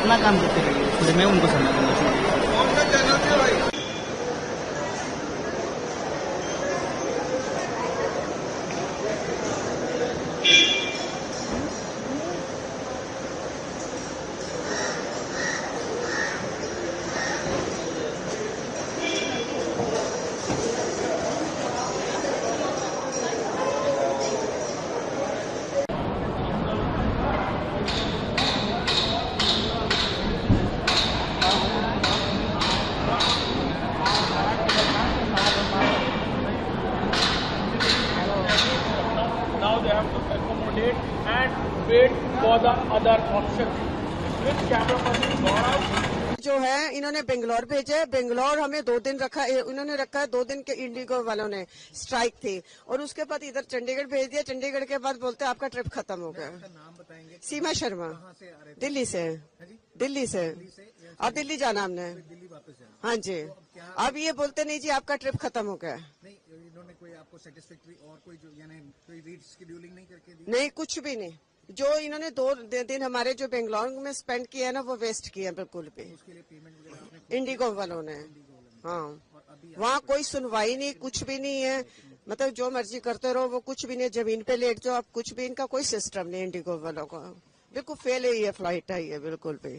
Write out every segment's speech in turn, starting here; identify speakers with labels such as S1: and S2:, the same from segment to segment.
S1: अपना काम करते रहिए, फिर मैं उनको समझ दूंगा।
S2: Now they have to accommodate and wait for the other option. With camera person gone out.
S3: जो है इन्होंने बेंगलोर भेजे, बेंगलोर हमें 2 दिन रखा, उन्होंने रखा है 2 दिन के इंडिगो वालों ने, स्ट्राइक थी, और उसके बाद इधर चंडीगढ़ भेज दिया। चंडीगढ़ के बाद बोलते आपका ट्रिप खत्म हो गया।
S4: नाम बताएंगे?
S3: सीमा शर्मा, दिल्ली से, दिल्ली से, और दिल्ली जाना हमने,
S4: दिल्ली वापस जाना।
S3: हाँ जी। अब ये बोलते नहीं जी आपका ट्रिप खत्म हो गया।
S4: नहीं, इन्होंने कोई आपको सेटिस्फैक्ट्री और कोई जो यानी कोई रीशेड्यूलिंग नहीं करके दी?
S3: नहीं, कुछ भी नहीं। जो इन्होंने 2 दिन हमारे जो बेंगलोर में स्पेंड किया है ना, वो वेस्ट किया बिल्कुल भी।
S4: उसके लिए पेमेंट वगैरह
S3: इंडिगो वालों ने, हाँ, वहाँ कोई सुनवाई नहीं, कुछ भी नहीं है। मतलब जो मर्जी करते रहो, वो कुछ भी नहीं, जमीन पे लेट जाओ आप, कुछ भी इनका कोई सिस्टम नहीं। इंडिगो वालों का बिल्कुल फेल है, ये फ्लाइट है ये बिल्कुल भी।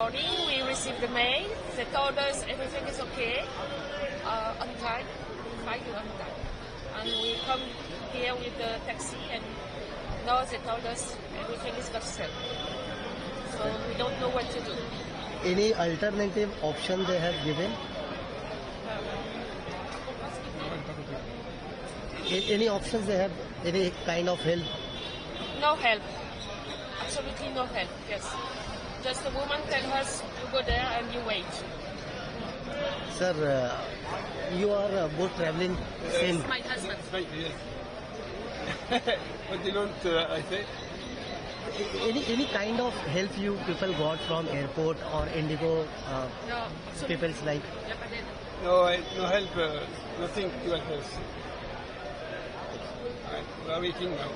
S5: Morning, we received the mail. They told us everything is okay, on time, fine on time. And we come here with the taxi, and now they told us everything is got set. So we don't know what to do.
S1: Any alternative option they have given? Any options they have? Any kind of help?
S5: No help. Absolutely no help, yes. Just a woman tell us to go there and you wait.
S1: Sir, you are both traveling same.
S5: My husband.
S2: But they don't, I say.
S1: Any kind of help you people got from airport or Indigo
S5: No.
S1: people's like?
S2: No, no help, nothing to help us. We are waiting now.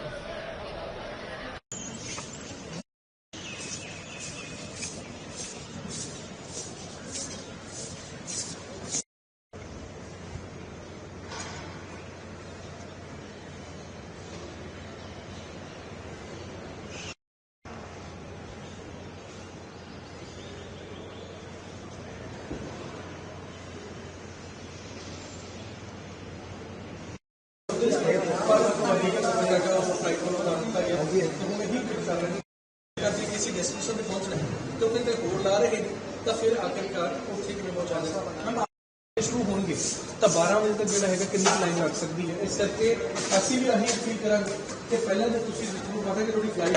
S6: किसी destination पे पहुंच रहे हैं तो फिर होड़ ला रहे हैं, तो फिर आखिरकार उत्थे किवें पहुंचा दें। शुरू होंगे तो 12 बजे तक जोड़ा है कि लाइन लग सकती है। इस करके असीं भी अही अपील करांगे कि पहले तो तुसीं जरूर पता कि थोड़ी फ्लाइट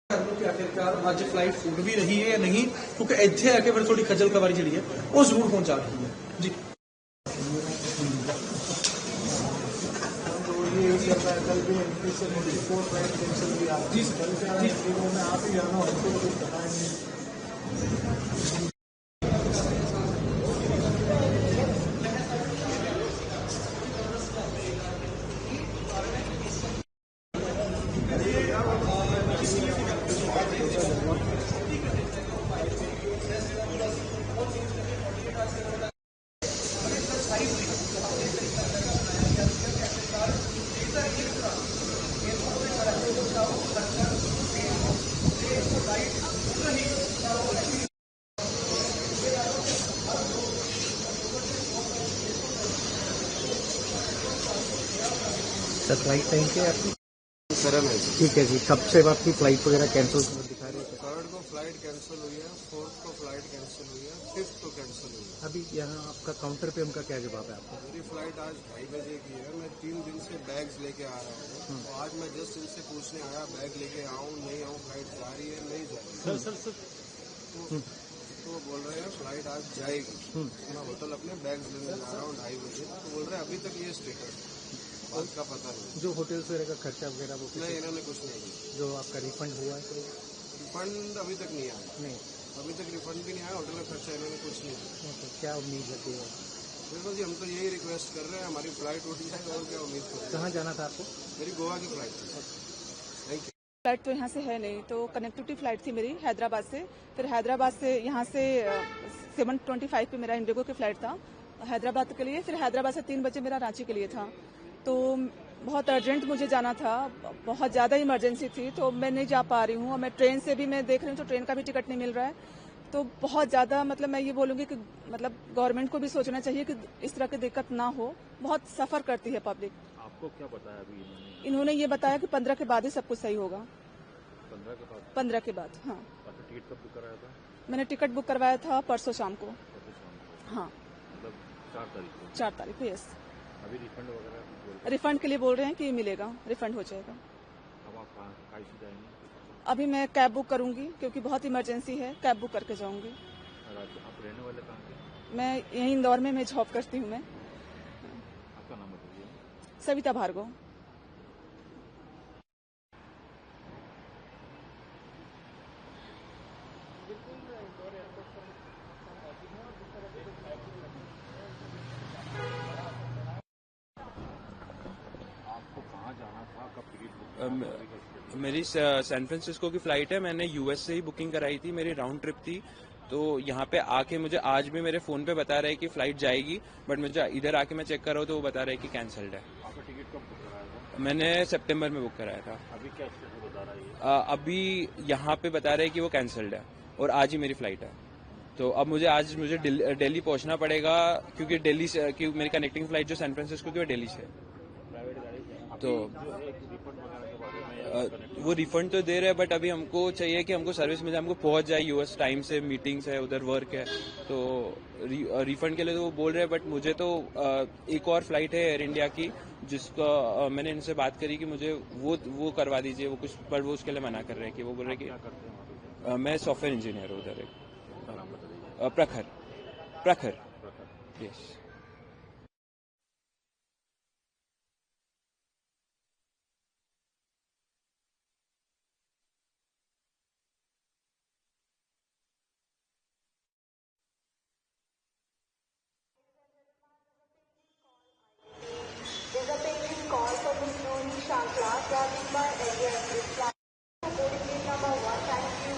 S6: कर लो कि आखिरकार अज फ्लाइट छूट भी रही है या नहीं, क्योंकि इत्थे आके फिर थोड़ी खजल खवारी जी है वो जरूर पहुंचा रही है जी। कल भी एंट्री से 4 फ्लाइट कैंसिल हुई आप जी सर में आप ही जाना हमको तो कुछ पता नहीं।
S1: सर फ्लाइट टाइम के आपकी
S7: सरल है जी।
S1: ठीक है जी। कब से आपकी फ्लाइट वगैरह कैंसिल दिखा रहे हैं?
S7: 3rd को फ्लाइट कैंसिल हुई है, 4th को फ्लाइट कैंसिल हुई है, 5th को कैंसिल हुई है।
S1: अभी यहाँ आपका काउंटर पे उनका क्या जवाब है आपको?
S7: मेरी फ्लाइट आज 2:30 बजे की है। मैं 3 दिन से बैग्स लेके आ रहा हूँ, तो आज मैं जस्ट इनसे पूछने आया बैग लेके आऊँ नहीं आऊँ, फ्लाइट जा रही है नहीं जा रही है। तो बोल रहे हैं फ्लाइट आज जाएगी। मैं होटल अपने बैग्स लेने जा रहा हूँ 2:30 बजे, तो बोल रहे हैं अभी तक ये स्टेटस बात का पता नहीं।
S1: जो होटल्स वगैरह का खर्चा वगैरह वो
S7: नहीं, इन्होंने कुछ नहीं दिया।
S1: जो आपका रिफंड हुआ है तो
S7: रिफंड अभी तक नहीं आया।
S1: नहीं,
S7: अभी तक रिफंड भी नहीं आया, होटल का खर्चा इन्होंने कुछ नहीं दिया।
S1: तो क्या उम्मीद रखी है?
S7: देखो जी, हम तो यही रिक्वेस्ट कर रहे हैं, हमारी फ्लाइट उठ जाए और क्या उम्मीद करें।
S1: कहाँ जाना था आपको?
S7: मेरी गोवा की फ्लाइट थी। Thank you.
S8: फ्लाइट तो यहाँ से है नहीं, तो कनेक्टिविटी फ्लाइट थी मेरी हैदराबाद से। फिर हैदराबाद से यहाँ से 7:25 पे मेरा इंडिगो की फ्लाइट था हैदराबाद के लिए। फिर हैदराबाद से 3 बजे मेरा रांची के लिए था। तो बहुत अर्जेंट मुझे जाना था, बहुत ज़्यादा इमरजेंसी थी, तो मैं नहीं जा पा रही हूँ। और मैं ट्रेन से भी मैं देख रही हूँ तो ट्रेन का भी टिकट नहीं मिल रहा है। तो बहुत ज़्यादा मतलब मैं ये बोलूँगी कि मतलब गवर्नमेंट को भी सोचना चाहिए कि इस तरह की दिक्कत ना हो। बहुत सफ़र करती है पब्लिक।
S2: आपको क्या बताया अभी
S8: इन्होंने ये बताया कि 15 के बाद ही सब कुछ सही होगा।
S2: 15 के बाद?
S8: 15 के बाद, हाँ।
S2: आपने टिकट कब बुक कराया था?
S8: मैंने टिकट बुक करवाया था परसों शाम को।
S2: परसों शाम को?
S8: हाँ,
S2: मतलब 4 तारीख को?
S8: 4 तारीख को, यस।
S2: अभी रिफंड वगैरह
S8: रिफंड के लिए बोल रहे हैं कि मिलेगा, रिफंड हो जाएगा।
S2: अब आप कहाँ से जाएंगे?
S8: अभी मैं कैब बुक करूंगी क्योंकि बहुत इमरजेंसी है, कैब बुक करके जाऊंगी।
S2: आप रहने वाले कहाँ के?
S8: मैं यहीं इंदौर में मैं जॉब करती हूँ। मैं
S2: आपका नाम बताइए।
S8: सविता भार्गव।
S2: आपको कहाँ जाना था, कब टिकट बुक?
S9: मेरी सैन फ्रांसिस्को की फ्लाइट है। मैंने यूएस से ही बुकिंग कराई थी, मेरी राउंड ट्रिप थी। तो यहाँ पे आके मुझे आज भी मेरे फोन पे बता रहे हैं कि फ्लाइट जाएगी, बट मुझे इधर आके मैं चेक कर रहा हूँ तो वो बता रहे हैं कि कैंसल्ड है।
S2: आपका टिकट कब बुक कराया था?
S9: मैंने सितंबर में बुक कराया था।
S2: अभी क्या स्टेटस बता रहा है?
S9: अभी यहाँ पे बता रहे हैं कि वो कैंसल्ड है और आज ही मेरी फ्लाइट है। तो अब आज मुझे दिल्ली पहुंचना पड़ेगा क्योंकि दिल्ली से क्योंकि मेरी कनेक्टिंग फ्लाइट जो सैन फ्रांसिस्को की वो दिल्ली से है।
S2: प्राइवेट गाड़ी से?
S9: तो
S2: रिफंड वगैरह के बारे में
S9: वो रिफंड तो दे रहे हैं, बट अभी हमको चाहिए कि हमको सर्विस मिले, हमको पहुंच जाए। यूएस टाइम से मीटिंग्स है, उधर वर्क है, तो रिफंड के लिए तो वो बोल रहे हैं। बट मुझे तो एक और फ्लाइट है एयर इंडिया की, जिसका मैंने इनसे बात करी कि मुझे वो करवा दीजिए, वो कुछ, पर वो उसके लिए मना कर रहे हैं कि वो बोल रहे हैं कि मैं सॉफ्टवेयर इंजीनियर हूँ उधर। प्रखर, yes.
S10: There's a payment call for Ms. Noemi Shankla traveling by Air India. Boarding gate number 1, thank you.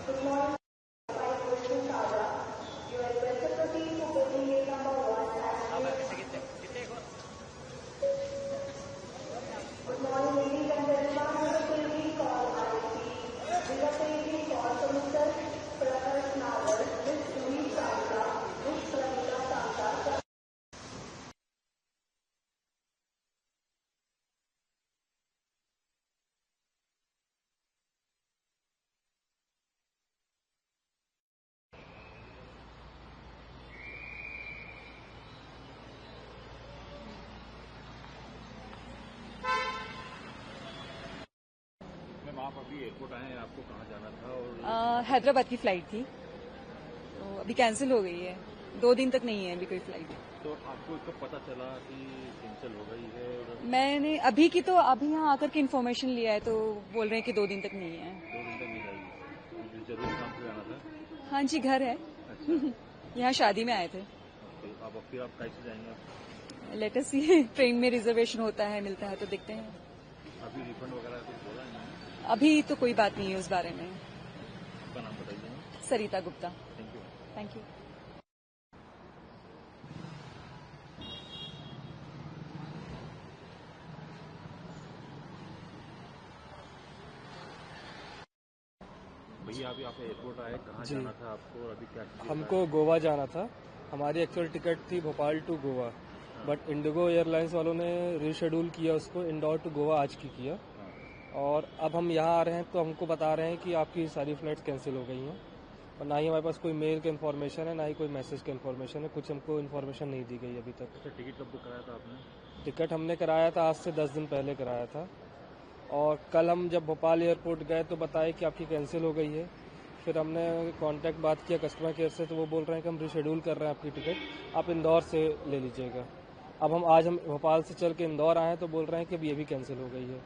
S10: Good morning. My question is Saga. You are requested to proceed to boarding gate number 1, thank you. Good morning, ladies and gentlemen. This is a payment call. I repeat, this is a payment call for Mr. Prakash Nawal, Ms. Noemi Shankla, Ms. Pramila Shankla.
S2: Ma'am आप अभी airport आए हैं, आपको कहाँ जाना था? और
S8: हैदराबाद की फ्लाइट थी, तो अभी कैंसिल हो गई है। 2 दिन तक नहीं है अभी कोई फ्लाइट।
S2: तो आपको कब पता चला कि कैंसिल हो गई है? और
S8: मैंने अभी यहाँ आकर के इन्फॉर्मेशन लिया है, तो बोल रहे हैं कि 2 दिन तक नहीं है।
S2: 2 दिन तक नहीं जाएगी? जरूरी काम से जाना था?
S8: हाँ जी, घर है।
S2: अच्छा।
S8: यहाँ शादी में आए थे।
S2: अब फिर आप कैसे जाएंगे?
S8: लेटेस्ट ये ट्रेन में रिजर्वेशन होता है, मिलता है तो देखते हैं।
S2: अभी रिफंड वगैरह कुछ बोला है?
S8: अभी तो कोई बात नहीं है उस बारे में।
S2: आपका नाम बताइए।
S8: Sarita Gupta.
S2: Thank you.
S8: Thank you.
S2: भैया
S11: अभी आप एयरपोर्ट आए, कहाँ
S12: जी।
S11: जाना था आपको और अभी क्या चीज़
S12: हमको गोवा जाना था। हमारी एक्चुअल टिकट थी Bhopal to Goa, but IndiGo airlines वालों ने रीशेड्यूल किया उसको इंदौर टू गोवा आज की किया। और अब हम यहाँ आ रहे हैं तो हमको बता रहे हैं कि आपकी सारी फ्लाइट्स कैंसिल हो गई हैं, और ना ही हमारे पास कोई मेल का इन्फॉर्मेशन है, ना ही कोई मैसेज का इन्फॉर्मेशन है। कुछ हमको इन्फॉर्मेशन नहीं दी गई अभी तक।
S11: अच्छा, टिकट कब बुक कराया था आपने?
S12: टिकट हमने कराया था आज से 10 दिन पहले कराया था, और कल हम जब भोपाल एयरपोर्ट गए तो बताया कि आपकी कैंसिल हो गई है। फिर हमने कांटेक्ट बात किया कस्टमर केयर से, तो वो बोल रहे हैं कि हम रीशेड्यूल कर रहे हैं आपकी टिकट, आप इंदौर से ले लीजिएगा। अब आज हम भोपाल से चल के इंदौर आए हैं तो बोल रहे हैं कि अब ये भी कैंसिल हो गई है।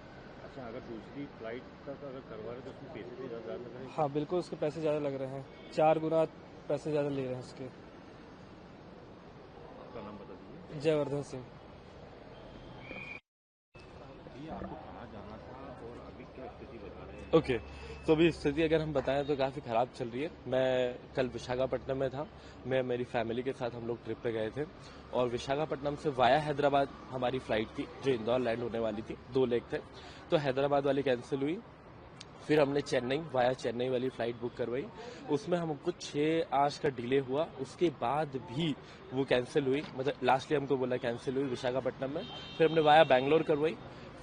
S11: अच्छा, अगर दूसरी फ्लाइट तक अगर करवा रहे तो उसमें पैसे भी ज़्यादा लग रहे हैं?
S12: हाँ बिल्कुल, उसके पैसे ज़्यादा लग रहे हैं, 4 गुना पैसे ज़्यादा ले रहे हैं उसके।
S11: आपका नाम बता दीजिए।
S12: जयवर्धन सिंह।
S11: आपको कहाँ जाना था और अभी क्या स्थिति बता रहे हैं?
S13: ओके, तो अभी स्थिति अगर हम बताएं तो काफ़ी ख़राब चल रही है। मैं कल विशाखापट्टनम में था, मैं मेरी फैमिली के साथ हम लोग ट्रिप पे गए थे, और विशाखापट्टनम से वाया हैदराबाद हमारी फ़्लाइट थी जो इंदौर लैंड होने वाली थी। 2 लेग थे, तो हैदराबाद वाली कैंसिल हुई। फिर हमने चेन्नई वाया चेन्नई वाली फ़्लाइट बुक करवाई, उसमें हमको 6 आवर्स का डिले हुआ। उसके बाद भी वो कैंसिल हुई, मतलब लास्टली हमको बोला कैंसिल हुई विशाखापट्टनम में। फिर हमने वाया बैंगलोर करवाई,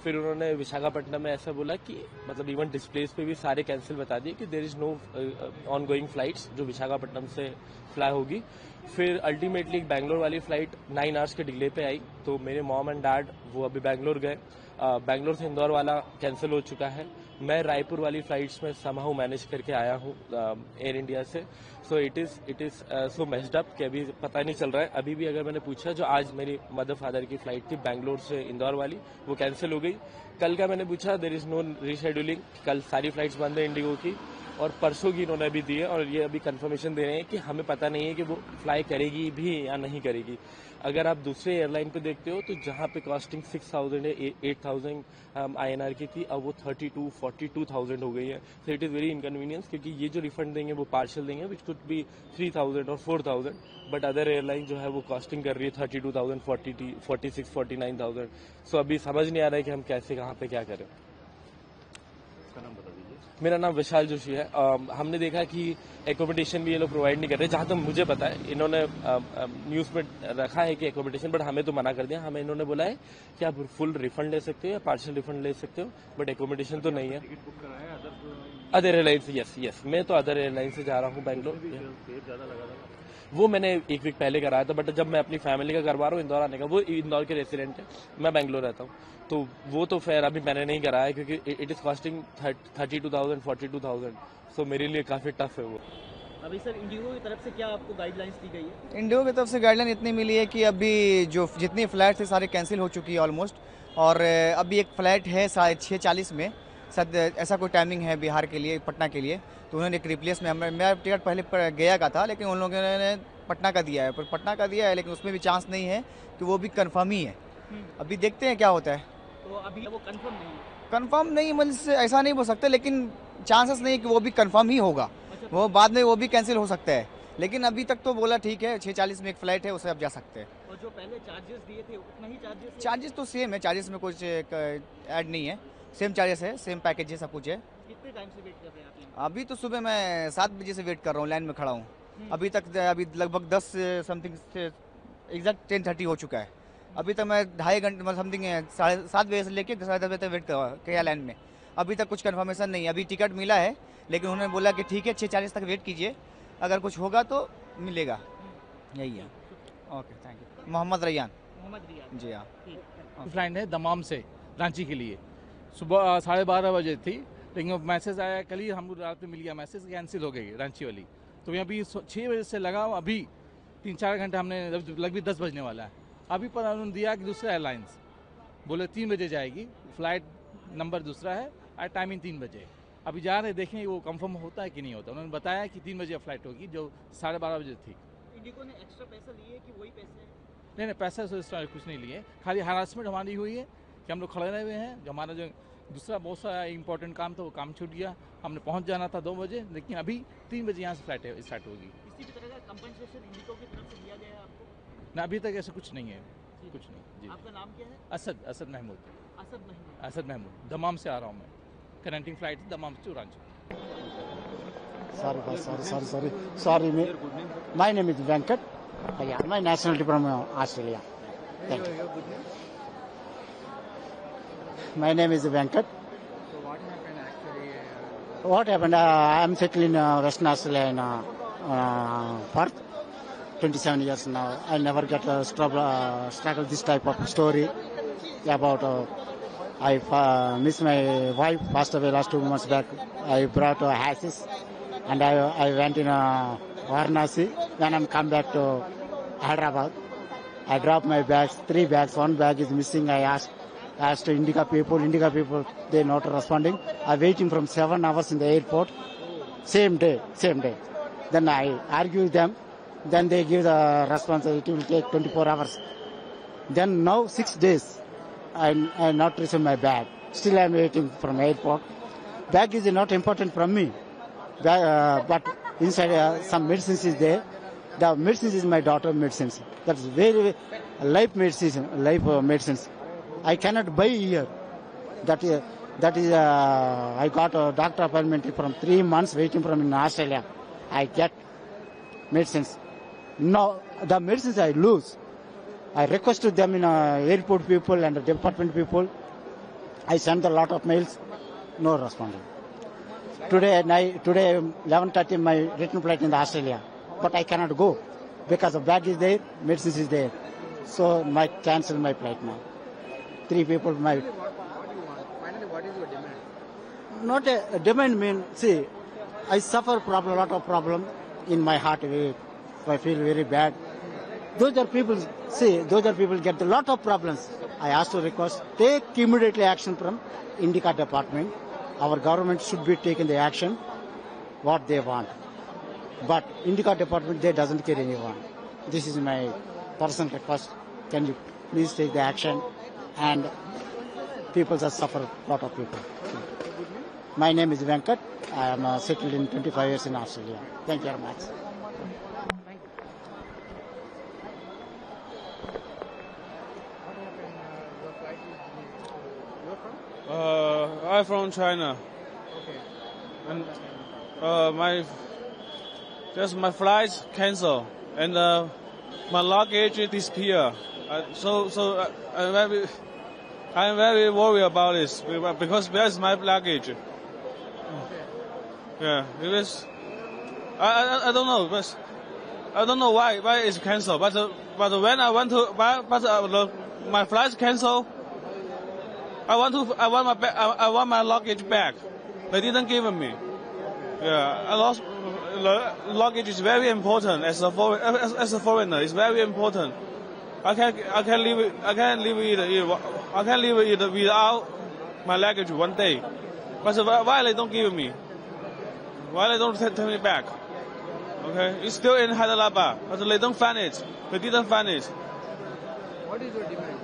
S13: फिर उन्होंने विशाखापट्टनम में ऐसा बोला कि मतलब इवन डिस्प्लेस पे भी सारे कैंसिल बता दिए कि there is no ongoing flights जो विशाखापट्टनम से फ्लाई होगी। फिर अल्टीमेटली बैंगलोर वाली फ्लाइट 9 आवर्स के डिले पे आई, तो मेरे मॉम एंड डैड वो अभी बैंगलोर गए। बैंगलोर से इंदौर वाला कैंसिल हो चुका है। मैं रायपुर वाली फ्लाइट्स में समहाउ मैनेज करके आया हूँ एयर इंडिया से। So it is so messed up कि अभी पता नहीं चल रहा है। अभी भी अगर मैंने पूछा, जो आज मेरी मदर फादर की फ्लाइट थी बैंगलोर से इंदौर वाली, वो कैंसिल हो गई। कल का मैंने पूछा, देयर इज नो रीशेड्यूलिंग, कल सारी फ्लाइट्स बंद है इंडिगो की, और परसों की इन्होंने अभी दी है, और ये अभी कंफर्मेशन दे रहे हैं कि हमें पता नहीं है कि वो फ्लाई करेगी भी या नहीं करेगी। अगर आप दूसरे एयरलाइन पे देखते हो तो जहाँ पे कॉस्टिंग 6,000 है 8,000 INR की थी, अब वो 42,000 हो गई है। So it is very inconvenience, क्योंकि ये जो रिफंड देंगे वो पार्शियल देंगे, विच कुड बी 3,000 और 4,000, बट अदर एयरलाइन जो है वो कॉस्टिंग कर रही है 32,000, 46, 49,000। सो अभी समझ नहीं आ रहा है कि हम कैसे कहाँ पे क्या करें। मेरा नाम विशाल जोशी है। हमने देखा कि एकोमोडेशन भी ये लोग प्रोवाइड नहीं कर रहे, जहाँ तक मुझे पता है। इन्होंने न्यूज़ में रखा है कि एकोमोडेशन, बट हमें तो मना कर दिया। हमें इन्होंने बोला है कि आप फुल रिफंड ले सकते हो या पार्शियल रिफंड ले सकते हो, बट एकोमोडेशन तो नहीं है।
S11: टिकट बुक कराया
S13: अदर एयरलाइन से? यस, मैं तो अदर एयरलाइन से जा रहा हूँ बैंगलोर।
S11: ज़्यादा लगा था
S13: वो मैंने 1 वीक पहले कराया था, बट जब मैं अपनी फैमिली का करवा रहा हूँ इंदौर आने का, वो इंदौर के रेसिडेंट है, मैं बैंगलोर रहता हूँ, तो वो तो फेयर अभी मैंने नहीं कराया, क्योंकि इट इज़ कॉस्टिंग 32,000, 42,000। सो मेरे लिए काफ़ी टफ है वो।
S1: अभी सर इंडिगो की तरफ से क्या आपको गाइडलाइंस दी गई है?
S4: इंडिगो की तरफ से गाइडलाइन इतनी मिली है कि अभी जो जितनी फ्लाइट थी सारी कैंसिल हो चुकी है ऑलमोस्ट, और अभी एक फ़्लाइट है 6:40 में, शायद ऐसा कोई टाइमिंग है बिहार के लिए, पटना के लिए, तो उन्होंने एक रिप्लेस में मेरा टिकट पहले गया का था, लेकिन उन लोगों ने पटना का दिया है, पर पटना का दिया है लेकिन उसमें भी चांस नहीं है कि वो भी कंफर्म ही है। अभी देखते हैं क्या होता है।
S1: तो अभी वो कंफर्म नहीं है?
S4: कंफर्म नहीं, मतलब ऐसा नहीं बोल सकते, लेकिन चांसेस नहीं कि वो भी कंफर्म ही होगा। वो बाद में वो भी कैंसिल हो सकता है, लेकिन अभी तक तो बोला ठीक है 6:40 में एक फ़्लाइट है, उससे आप जा सकते हैं।
S1: और जो पहले चार्जेस दिए थे उतना ही चार्जेस?
S4: चार्जेस तो सेम है, चार्जेस में कुछ ऐड नहीं है, सेम चार्जेस है, सेम पैकेज है, सब कुछ है।
S1: कितने टाइम से वेट कर रहे हैं आप?
S4: अभी तो सुबह मैं 7 बजे से वेट कर रहा हूँ, लाइन में खड़ा हूँ। अभी तक अभी लगभग 10 समथिंग से एग्जैक्ट 10:30 हो चुका है। अभी तक मैं 2.5 घंटे मतलब समथिंग 7:30 बजे से लेकर 10:30 बजे तक वेट किया लाइन में। अभी तक कुछ कंफर्मेशन नहीं है। अभी टिकट मिला है, लेकिन उन्होंने बोला कि ठीक है 6:40 तक वेट कीजिए, अगर कुछ होगा तो मिलेगा। यही है। Okay, thank you. Mohammad Rayyan. जी हाँ।
S2: फ्लाइट है दमाम से रांची के लिए, सुबह 12:30 बजे थी, लेकिन मैसेज आया कल ही, हमको रात में मिल गया मैसेज, कैंसिल हो गई रांची वाली। तो यहाँ अभी 6 बजे से लगा, अभी 3-4 घंटे हमने लगभग 10 बजने वाला है। अभी पर उन्होंने दिया कि दूसरा एयरलाइंस बोले 3 बजे जाएगी, फ्लाइट नंबर दूसरा है और टाइमिंग 3 बजे। अभी जा रहे देखें वो कंफर्म होता है कि नहीं होता। उन्होंने बताया कि 3 बजे फ्लाइट होगी, जो 12:30 बजे थी।
S1: इंडिगो ने एक्स्ट्रा पैसा लिए कि वही पैसे?
S2: नहीं, पैसा से कुछ नहीं लिए, खाली हरासमेंट हमारी हुई है कि हम लोग खड़े रहे हुए हैं। जो हमारा जो दूसरा बहुत सारा इंपॉर्टेंट काम था वो काम छूट गया। हमने पहुंच जाना था 2 बजे, लेकिन अभी 3 बजे यहाँ से फ्लाइट स्टार्ट होगी।
S1: किसी भी तरह का कंपनसेशन इंडिगो की तरफ से दिया गया है आपको?
S2: ना, अभी तक ऐसा कुछ नहीं है, कुछ नहीं जी।
S1: आपका नाम क्या है?
S2: असद महमूद।
S1: असद महमूद,
S2: दमाम से आ रहा हूँ मैं। Connecting flight Dammam to Ranchi.
S14: Sorry, boss. Sorry. My name is Venkat. Yeah, my nationality from Australia. Thank you. My name is Venkat.
S15: So what happened actually?
S14: What happened? I'm settled in Western Australia in Perth. 27 years now. I never get struggle this type of story about. I miss my wife, passed away last 2 months back. I brought ashes and I went in Varanasi. When I'm come back to Hyderabad, I dropped my bags, 3 bags. 1 bag is missing. I asked Indica people, they're not responding. I'm waiting from 7 hours in the airport. Same day. Then I argue with them. Then they give the response, it will take 24 hours. Then now 6 days. I not received my bag. Still I am waiting from airport. Bag is not important from me. But inside some medicines is there. The medicines is my daughter medicines. That's very life medicines. I cannot buy here. That is I got a doctor appointment from 3 months waiting from in Australia. I get medicines. No, the medicines I lose. I requested them in airport people and department people. I sent a lot of mails, no responding. Today 11:30 my return flight in Australia, but I cannot go because the bag is there, medicines is there. So I cancel my flight now. 3 people my.
S15: What do you want? Finally, what is your demand?
S14: Not a demand mean. See, I suffer a lot of problem in my heart. I feel very bad. Those are people get a lot of problems. I ask to request, take immediately action from Indica department. Our government should be taking the action what they want. But Indica department, they doesn't care anyone. This is my personal request. Can you please take the action? And people have suffered, a lot of people. My name is Venkat. I am settled in 25 years in Australia. Thank you very much.
S16: I'm from China.
S15: Okay.
S16: And my flight cancelled and my luggage disappeared. I'm very worried about this because where is my luggage? Yeah, because I don't know, but I don't know why it's cancelled. But when I went to my flight's cancelled. I want my luggage back. They didn't give me. Yeah, I lost. Luggage is very important as a foreigner. It's very important. I can't live without my luggage one day. But why they don't give me? Why they don't take me back? Okay, it's still in Hyderabad, but they don't find it. They didn't find it.
S15: What is your demand?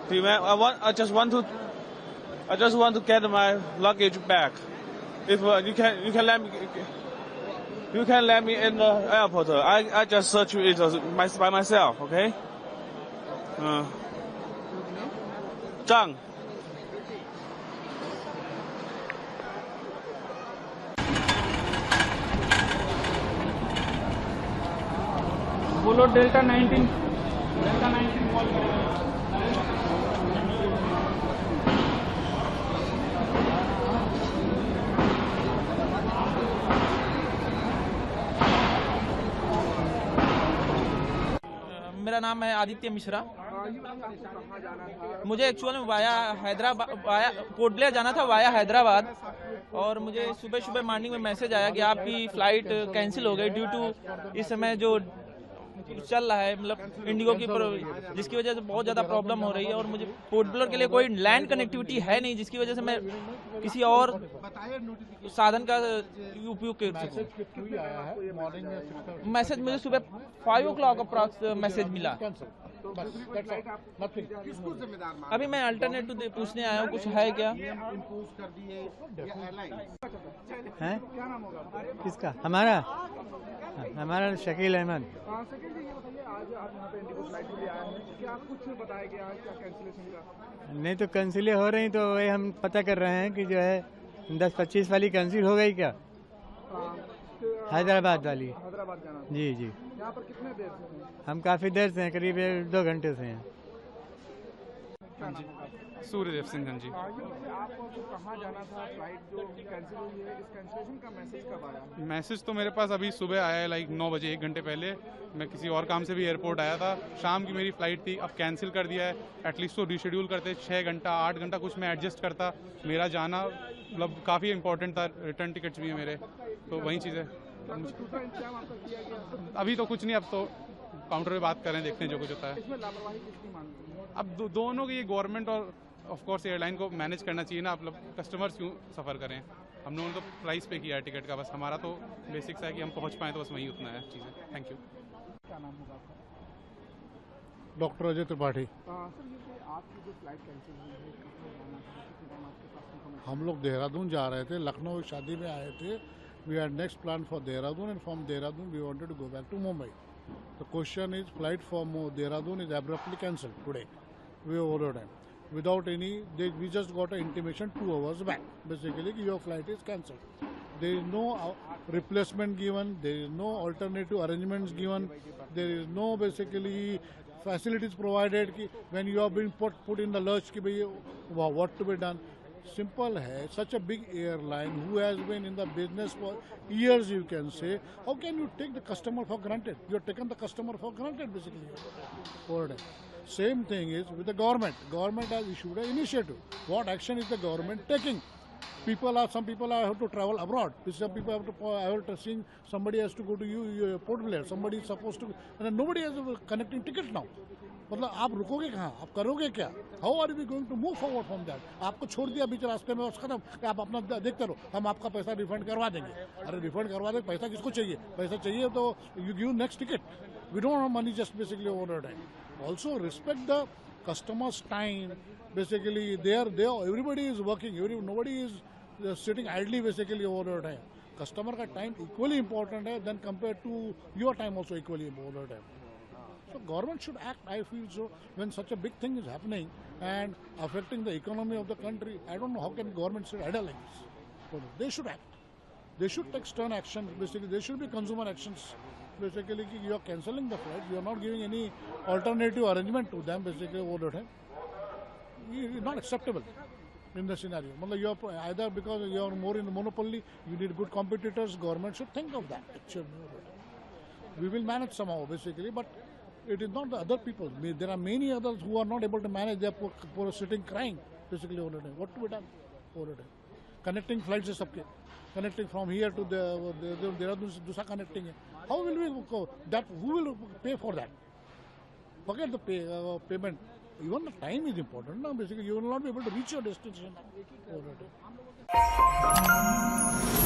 S16: I just want to get my luggage back. If you can let me in the airport. I just search it by myself. Okay. Zhang.
S17: बोलो delta 19 call करें।
S18: मेरा नाम है आदित्य मिश्रा। मुझे actual में via port Blair जाना था via Hyderabad, और मुझे सुबह मॉर्निंग में मैसेज आया कि आपकी फ्लाइट कैंसिल हो गई ड्यू टू इस समय जो चल रहा है, मतलब इंडिगो की, जिसकी वजह से बहुत ज़्यादा प्रॉब्लम हो रही है। और मुझे पोर्ट ब्लेयर के लिए कोई लैंड कनेक्टिविटी है नहीं, जिसकी वजह से मैं किसी और साधन का उपयोग कर सकूँ। मैसेज मुझे सुबह 5 o'clock अप्रॉक्स मैसेज मिला। अभी मैं अल्टरनेटिव पूछने आया हूँ, कुछ है क्या?
S19: है किसका? हमारा शकील अहमद। नहीं तो कैंसिल हो रही, तो वही हम पता कर रहे हैं कि जो है 10:25 वाली कैंसिल हो गई क्या? हैदराबाद वाली।
S15: हैदराबाद जाना था।
S19: जी जी।
S15: यहाँ पर कितने देर से हैं?
S19: हम काफ़ी देर से हैं, करीब 2 घंटे से हैं।
S15: क्या नाम है आपका?
S20: सूर्यदेव सिंह जी।
S15: ये बताइए आपको जो कहाँ जाना था, फ्लाइट जो कैंसिल हुई है, इस कैंसिलेशन का मैसेज कब आया?
S20: मैसेज तो मेरे पास अभी सुबह आया है, लाइक 9 बजे, 1 घंटे पहले। मैं किसी और काम से भी एयरपोर्ट आया था, शाम की मेरी फ़्लाइट थी, अब कैंसिल कर दिया है। एटलीस्ट तो रीशेड्यूल करते 6 घंटा 8 घंटा कुछ मैं एडजस्ट करता। मेरा जाना मतलब काफ़ी इंपॉर्टेंट था, रिटर्न टिकट्स भी हैं मेरे, तो वही चीज़ है।
S15: दूसरा इंतजाम आपका किया गया?
S20: अभी तो कुछ नहीं, अब तो काउंटर पे बात करें, देखते हैं जो कुछ होता है।
S15: इसमें लापरवाही किसकी मानते हैं?
S20: अब दोनों की, गवर्नमेंट और ऑफ कोर्स एयरलाइन को मैनेज करना चाहिए ना। आप लोग कस्टमर्स क्यों सफ़र करें? हम लोगों ने तो प्राइस पे किया है टिकट का, बस हमारा तो बेसिक्स है कि हम पहुंच पाएँ, तो बस वही उतना है चीज़ें। Thank you.
S15: क्या नाम होगा आपका?
S21: डॉक्टर अजय त्रिपाठी।
S15: सर ये कि आपकी जो फ्लाइट कैंसिल हुई है, कहाँ जाना था, कितने टाइम आपके पास इन्फॉर्मेशन?
S21: हम लोग देहरादून जा रहे थे, लखनऊ की शादी में आए थे। We had next plan for Dehradun and from Dehradun we wanted to go back to Mumbai. The question is flight from Dehradun is abruptly cancelled today. We overload time without any, we just got an intimation 2 hours back, basically your flight is cancelled. There is no replacement given, there is no alternative arrangements given, there is no basically facilities provided कि when you have been put in the lurch कि भाई what to be done. Simple है, such a big airline who has been in the business for years, you can say, how can you take the customer for granted? You have taken the customer for granted basically. Same thing is with the government. Government has issued an initiative. What action is the government taking? Some people have to travel abroad. Some people have to see somebody has to go to Port Blair. Somebody is supposed to, and nobody has a connecting ticket now. मतलब आप रुकोगे कहाँ? आप करोगे क्या? How are we going to move forward from that? आपको छोड़ दिया बीच रास्ते में, बस खत्म, कि आप अपना देखते रहो, हम आपका पैसा रिफंड करवा देंगे। अरे रिफंड करवा देंगे, पैसा किसको चाहिए? पैसा चाहिए तो you give next ticket. We don't have money just basically over time. Also respect the customer's time. Basically, everybody is working. Nobody is sitting idly basically over time. Customer का time equally important है than compared to your time also equally important है. So government should act, I feel so, when such a big thing is happening and affecting the economy of the country. I don't know how can government sit idle like this. But they should act. They should take stern action. Basically, there should be consumer actions. Basically, you are cancelling the flight. You are not giving any alternative arrangement to them. Basically, over the time, it is not acceptable in the scenario. You are either because you are more in the monopoly, you need good competitors. Government should think of that. We will manage somehow, basically, but it is not the other people. There are many others who are not able to manage. They are poor sitting crying, basically, over the time. What to be done over the time? Connecting flights is सबके. Connecting from here to Dehradun से दूसरा connecting है. How will we go? Who will pay for that? Forget the payment. Even the time is important. Now, basically, you will not be able to reach your destination over the time.